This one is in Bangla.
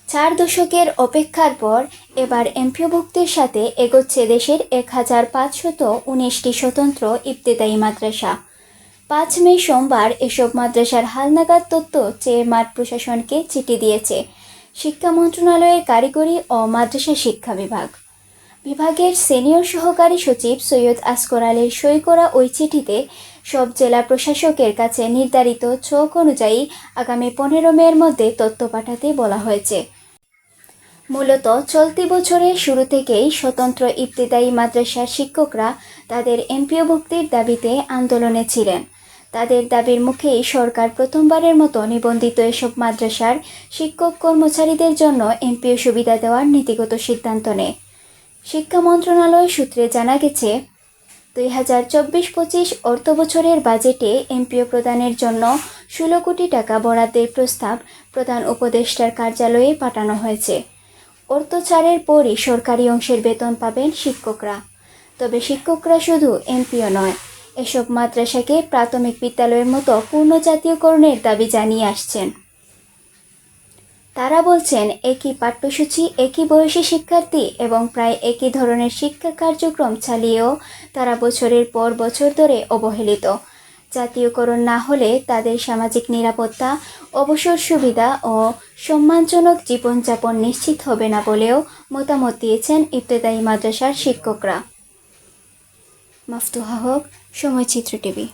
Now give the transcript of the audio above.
4 দশকের অপেক্ষার পর এবার এমপিওভুক্তির সাথে এগোচ্ছে দেশের 1519টি স্বতন্ত্র ইবতেদায়ী মাদ্রাসা। 5 মে সোমবার এসব মাদ্রাসার হালনাগাদ তথ্য চেয়ে মাঠ প্রশাসনকে চিঠি দিয়েছে শিক্ষা মন্ত্রণালয়ের কারিগরি ও মাদ্রাসা শিক্ষা বিভাগের সিনিয়র সহকারী সচিব সৈয়দ আসগর আলীর সই করা ওই চিঠিতে সব জেলা প্রশাসকের কাছে নির্ধারিত ছক অনুযায়ী আগামী 15 মের মধ্যে তথ্য পাঠাতে বলা হয়েছে। মূলত চলতি বছরের শুরু থেকেই স্বতন্ত্র ইবতেদায়ী মাদ্রাসার শিক্ষকরা তাদের এমপিওভুক্তির দাবিতে আন্দোলনে ছিলেন। তাদের দাবির মুখেই সরকার প্রথমবারের মতো নিবন্ধিত এসব মাদ্রাসার শিক্ষক কর্মচারীদের জন্য এমপিও সুবিধা দেওয়ার নীতিগত সিদ্ধান্ত নেয়। শিক্ষা মন্ত্রণালয় সূত্রে জানা গেছে, 2024-25 অর্থবছরের বাজেটে এমপিও প্রদানের জন্য 16 কোটি টাকা বরাদ্দের প্রস্তাব প্রধান উপদেষ্টার কার্যালয়ে পাঠানো হয়েছে। অর্থ ছাড়ের পরই সরকারি অংশের বেতন পাবেন শিক্ষকরা। তবে শিক্ষকরা শুধু এমপিও নয়, এসব মাদ্রাসাকে প্রাথমিক বিদ্যালয়ের মতো পূর্ণ জাতীয়করণের দাবি জানিয়ে আসছেন। তারা বলছেন, একই পাঠ্যসূচি, একই বয়সী শিক্ষার্থী এবং প্রায় একই ধরনের শিক্ষা কার্যক্রম চালিয়েও তারা বছরের পর বছর ধরে অবহেলিত। জাতীয়করণ না হলে তাদের সামাজিক নিরাপত্তা, অবসর সুবিধা ও সম্মানজনক জীবনযাপন নিশ্চিত হবে না বলেও মতামত দিয়েছেন ইবতেদায়ী মাদ্রাসার শিক্ষকরা। মাফতুহা হক, সময়চিত্র টিভি।